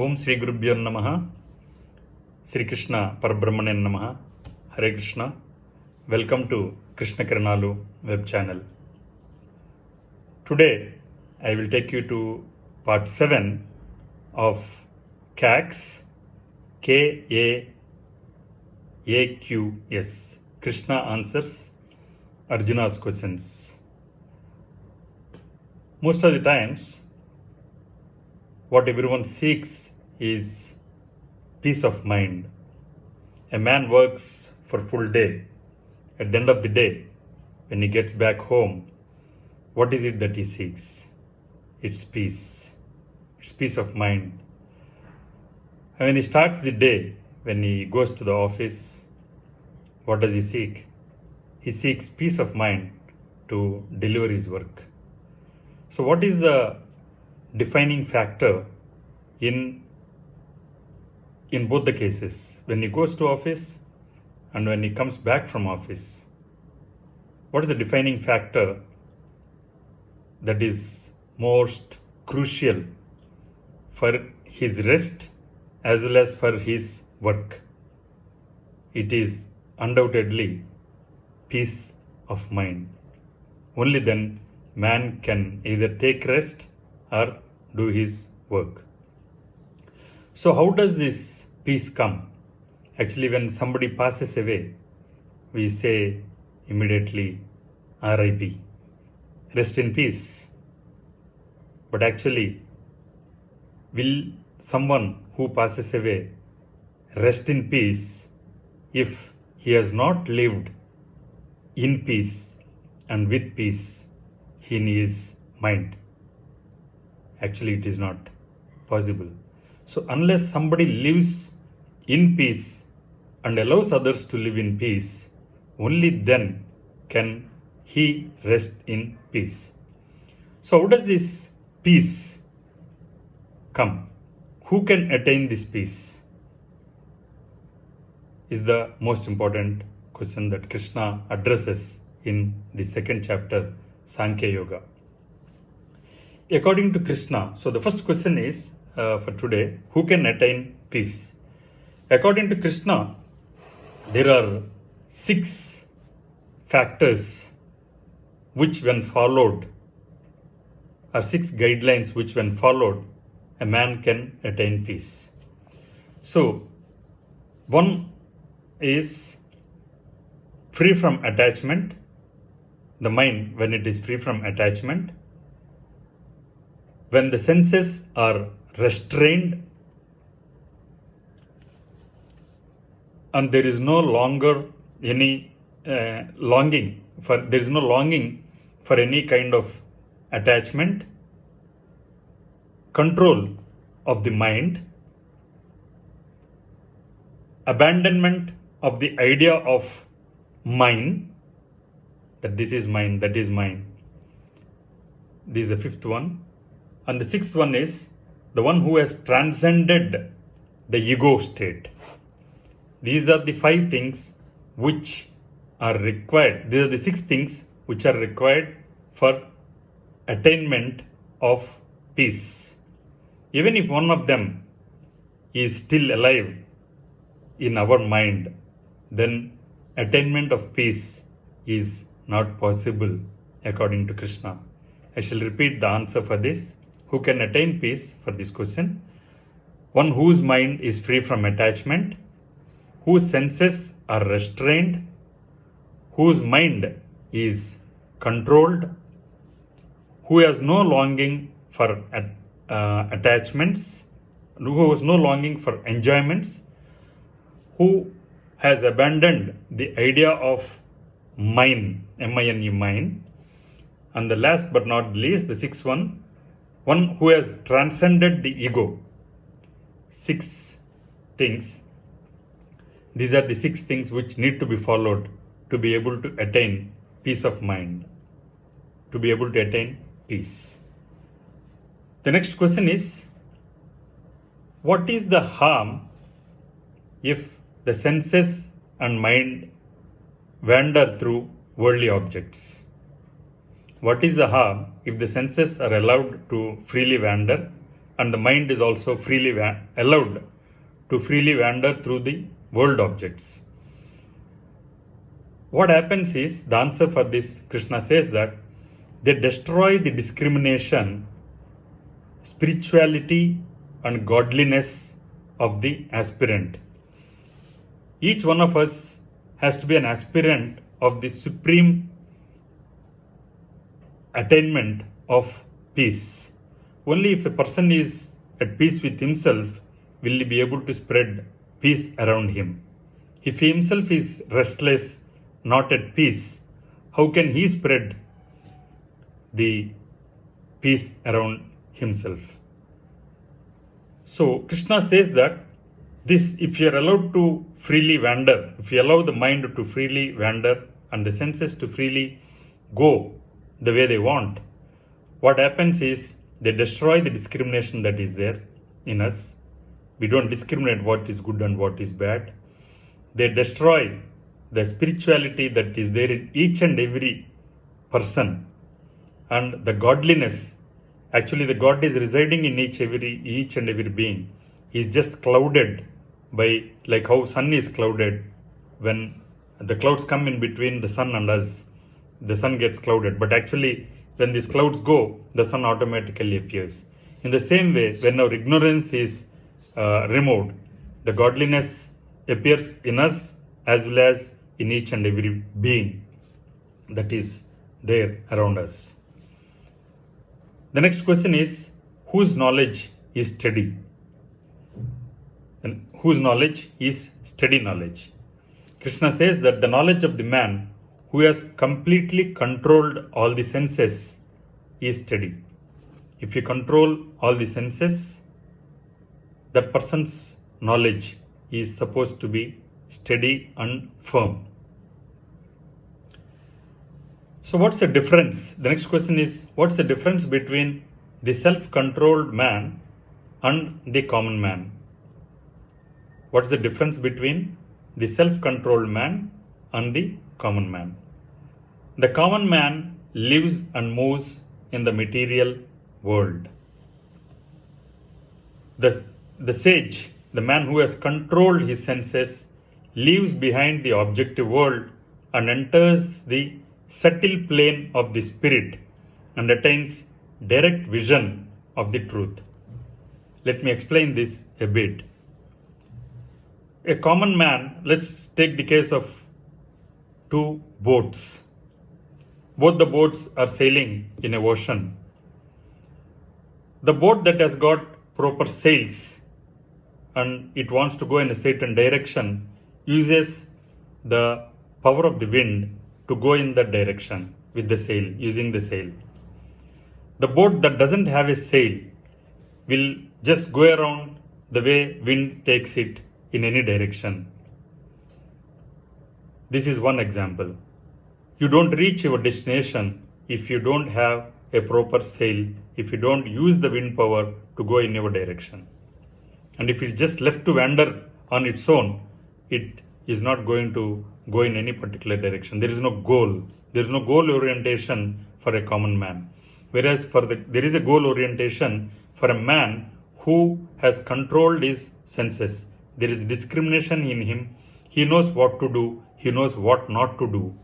ఓం శ్రీ గురుభ్యో నమః. శ్రీకృష్ణ పరబ్రహ్మణే నమః. హరే కృష్ణ. వెల్కమ్ టు కృష్ణ కిరణాలు web channel. Today I will take you to part 7 of KAQS, KAAQS. Krishna answers Arjuna's questions. Most of the times, what everyone seeks is peace of mind. A man works for full day. At the end of the day, when he gets back home, what is it that he seeks? It's peace. It's peace of mind. And when he starts the day, when he goes to the office, what does he seek? He seeks peace of mind to deliver his work. So what is the defining factor in both the cases, when he goes to office and when he comes back from office? What is the defining factor that is most crucial for his rest as well as for his work? It is undoubtedly peace of mind. Only then man can either take rest or do his work. So how does this peace come? Actually, when somebody passes away, we say immediately RIP, rest in peace. But actually, will someone who passes away rest in peace if he has not lived in peace and with peace in his mind? Actually, it is not possible. So unless somebody lives in peace and allows others to live in peace, only then can he rest in peace. So how does this peace come? Who can attain this peace? Is the most important question that Krishna addresses in the second chapter, Sankhya Yoga. According to Krishna, so the first question is for today, who can attain peace? According to Krishna, there are 6 factors which, when followed, or 6 guidelines which, when followed, a man can attain peace. So, one is free from attachment. The mind, when it is free from attachment, when the senses are restrained and there is no longer any longing for any kind of attachment, control of the mind, abandonment of the idea of mine, that this is mine, that is mine. This is the 5th one. And the 6th one is the one who has transcended the ego state. These are the 5 things which are required. These are the 6 things which are required for attainment of peace. Even if one of them is still alive in our mind, then attainment of peace is not possible according to Krishna. I shall repeat the answer for this. Who can attain peace for this question? One whose mind is free from attachment, whose senses are restrained, whose mind is controlled, who has no longing for attachments, who has no longing for enjoyments, who has abandoned the idea of mine, M-I-N-E, mine. And the last but not least, the 6th one who has transcended the ego. 6 things. These are the 6 things which need to be followed to be able to attain peace of mind, to be able to attain peace. The next question is, what is the harm if the senses and mind wander through worldly objects? What is the harm if the senses are allowed to freely wander and the mind is also freely allowed to freely wander through the world objects. What happens is, the answer for this, Krishna says that they destroy the discrimination, spirituality and godliness of the aspirant. Each one of us has to be an aspirant of the supreme attainment of peace. Only if a person is at peace with himself will he be able to spread peace around him. If he himself is restless, not at peace, how can he spread the peace around himself? So Krishna says that this, if you are allowed to freely wander, if you allow the mind to freely wander and the senses to freely go the way they want, what happens is they destroy the discrimination that is there in us. We don't discriminate what is good and what is bad. They destroy the spirituality that is there in each and every person, and the godliness. Actually, the God is residing in each and every being. He is just clouded by, like how sun is clouded. When the clouds come in between the sun and us, the sun gets clouded. But actually, when these clouds go, the sun automatically appears. In the same way, when our ignorance is removed, the godliness appears in us as well as in each and every being that is there around us. The next question is, whose knowledge is steady? And whose knowledge is steady knowledge? Krishna says that the knowledge of the man who has completely controlled all the senses is steady. If you control all the senses, that person's knowledge is supposed to be steady and firm. So what's the difference? The next question is, what's the difference between the self-controlled man and the common man? What's the difference between the self-controlled man and the common man? The common man lives and moves in the material world. The sage, the man who has controlled his senses, leaves behind the objective world and enters the subtle plane of the spirit and attains direct vision of the truth. Let me explain this a bit. A common man, let's take the case of two boats. Both the boats are sailing in an ocean. The boat that has got proper sails and it wants to go in a certain direction uses the power of the wind to go in that direction with the sail, using the sail. The boat that doesn't have a sail will just go around the way wind takes it in any direction. This is one example. You don't reach your destination if you don't have a proper sail, if you don't use the wind power to go in your direction. And if it's just left to wander on its own, it is not going to go in any particular direction. There is no goal. There is no goal orientation for a common man. Whereas there is a goal orientation for a man who has controlled his senses. There is discrimination in him. He knows what to do. He knows what not to do.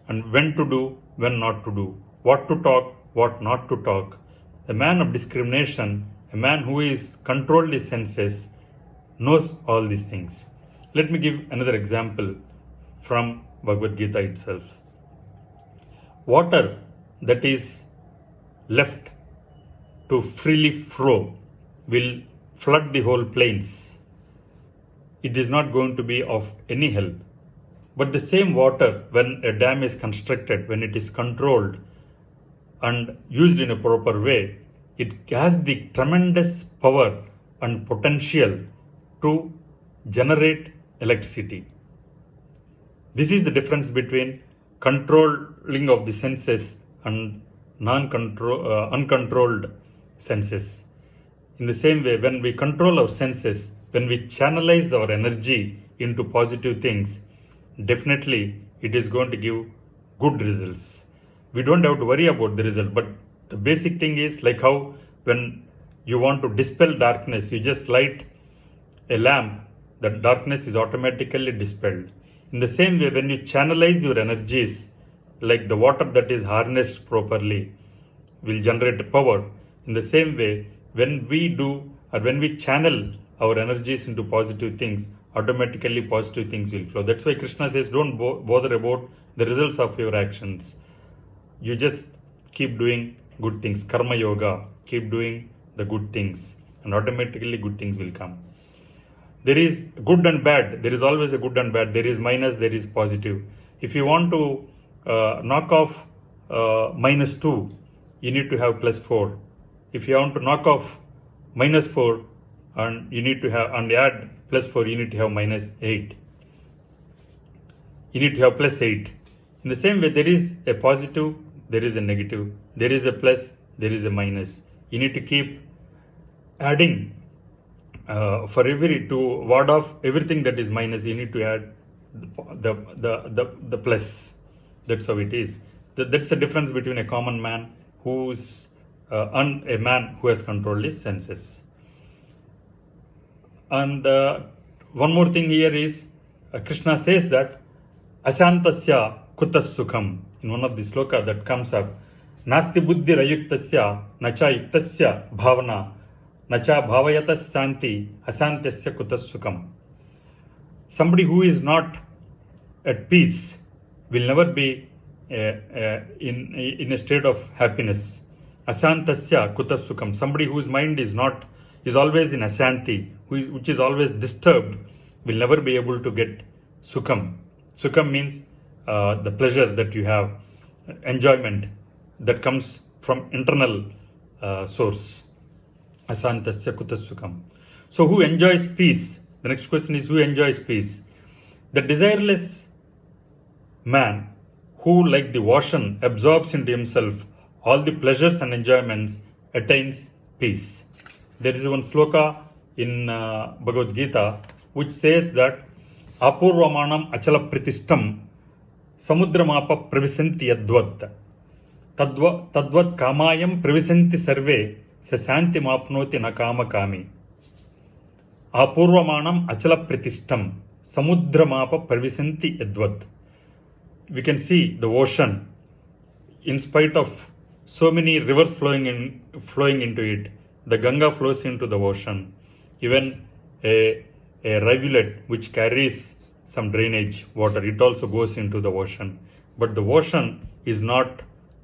And when to do, when not to do. What to talk, what not to talk. A man of discrimination, a man who is controlled his senses, knows all these things. Let me give another example from Bhagavad Gita itself. Water that is left to freely flow will flood the whole plains. It is not going to be of any help. But the same water, when a dam is constructed, when it is controlled and used in a proper way, it has the tremendous power and potential to generate electricity. This is the difference between controlling of the senses and uncontrolled senses. In the same way, when we control our senses, when we channelize our energy into positive things, definitely it is going to give good results. We don't have to worry about the result, but the basic thing is like how when you want to dispel darkness, you just light a lamp, the darkness is automatically dispelled. In the same way, when you channelize your energies, like the water that is harnessed properly will generate power. In the same way, when we do or when we channel our energies into positive things, automatically positive things will flow. That's why Krishna says, don't bother about the results of your actions. You just keep doing good things, karma yoga, keep doing the good things, and automatically good things will come. There is good and bad, there is always a good and bad, there is minus, there is positive. If you want to knock off -2, you need to have +4. If you want to knock off -4 and you need to have, and add +4, you need to have -8. You need to have +8. In the same way, there is a positive, there is a negative, there is a plus, there is a minus. You need to keep adding for every, to ward off everything that is minus, you need to add the plus. That's how it is. That's the difference between a common man who's and a man who has controlled his senses. And one more thing here is Krishna says that asantasya kutas sukham. In one of the sloka that comes up, nasti buddhi rayuktasya nacha yuktasya bhavana nacha bhavayatas santi asantasya kutas sukham. Somebody who is not at peace will never be in a state of happiness. Asantasya kutas sukham. Somebody whose mind is always in asanti, which is always disturbed, will never be able to get sukham. Sukham means the pleasure that you have, enjoyment that comes from internal source. Asantasya kutas sukham. So who enjoys peace? The next question is, who enjoys peace? The desireless man who, like the ocean, absorbs into himself all the pleasures and enjoyments, attains peace. There is one sloka in Bhagavad Gita which says that apurvamanam achala pratishtam samudramapa pravisanti yadvat tadvat kamayam pravisanti sarve sasanti mapnoti na kama kami. Apurvamanam achala pratishtam samudramapa pravisanti yadvat. We can see the ocean, in spite of so many rivers flowing into it. The Ganga flows into the ocean. Even a rivulet which carries some drainage water, it also goes into the ocean. But the ocean is not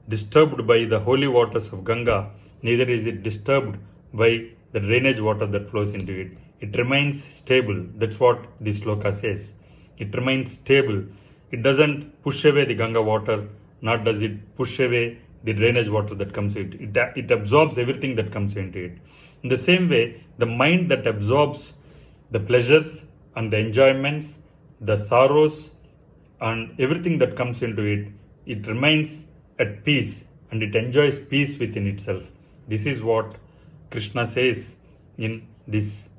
disturbed by the holy waters of Ganga, neither is it disturbed by the drainage water that flows into it. It remains stable. That's what this sloka says. It remains stable. It doesn't push away the Ganga water, nor does it push away the drainage water that comes into it. It absorbs everything that comes into it. In the same way, the mind that absorbs the pleasures and the enjoyments, the sorrows and everything that comes into it, it remains at peace and it enjoys peace within itself. This is what Krishna says in this.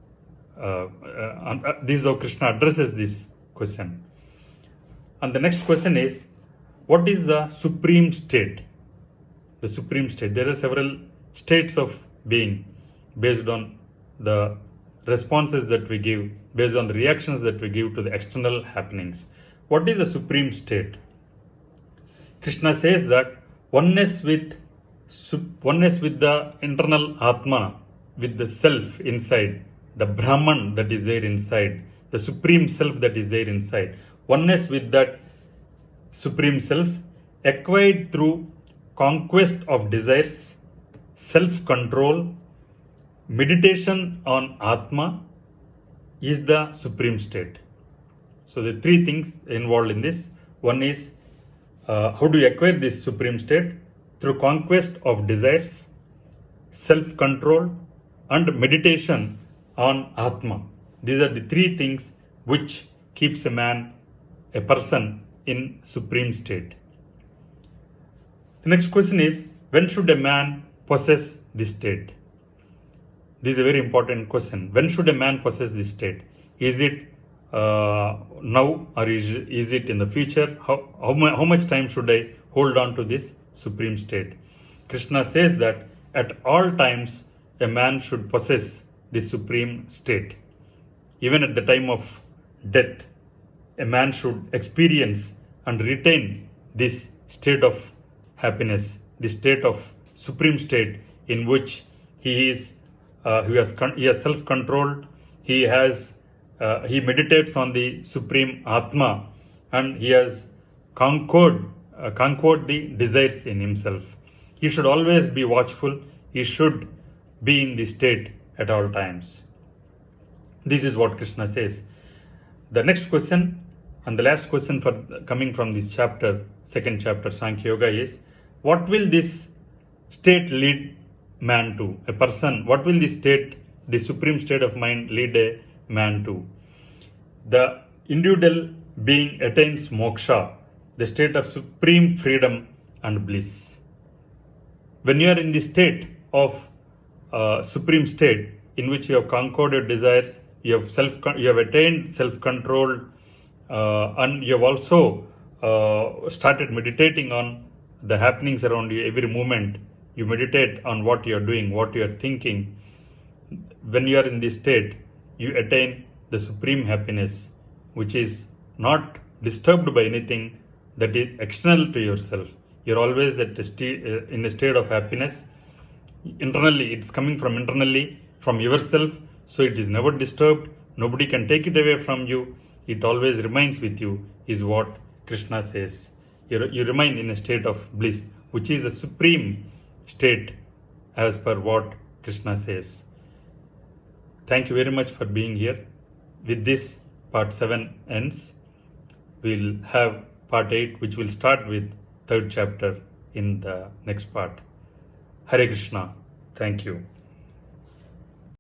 This is how Krishna addresses this question. And the next question is, what is the supreme state? The supreme state. There are several states of being based on the responses that we give, based on the reactions that we give to the external happenings. What is the supreme state? Krishna says that oneness with the internal Atma, with the self inside, the Brahman that is there inside, the supreme self that is there inside. Oneness with that supreme self, acquired through conquest of desires, self-control, meditation on Atma, is the supreme state. So the three things involved in this. One is how do you acquire this supreme state? Through conquest of desires, self-control, and meditation on Atma. These are the three things which keeps a person in supreme state. The next question is, when should a man possess this state? This is a very important question. When should a man possess this state? Is it now or is it in the future? How much time should I hold on to this supreme state? Krishna says that at all times a man should possess this supreme state. Even at the time of death, a man should experience and retain this state of happiness, this state of supreme state in which he is, he has self-control, he meditates on the supreme Atma, and he has conquered the desires in himself. He should always be watchful. He should be in this state at all times. This is what Krishna says. The next question and the last question for coming from this chapter, second chapter, Sankhya Yoga, is what will this state lead man to? A person, what will this state, the supreme state of mind, lead a man to? The individual being attains moksha, the state of supreme freedom and bliss. When you are in the state of supreme state in which you have conquered your desires, you have attained self-control, and you have also started meditating on the happenings around you every moment. You meditate on what you are doing, what you are thinking. When you are in this state, you attain the supreme happiness, which is not disturbed by anything that is external to yourself. You're always in a state of happiness. Internally, it's coming from internally, from yourself, so it is never disturbed. Nobody can take it away from you. It always remains with you, is what Krishna says. You remain in a state of bliss, which is a supreme state as per what Krishna says. Thank you very much for being here. With this, part 7 ends. We'll have part 8, which will start with third chapter in the next part. Hare Krishna. Thank you.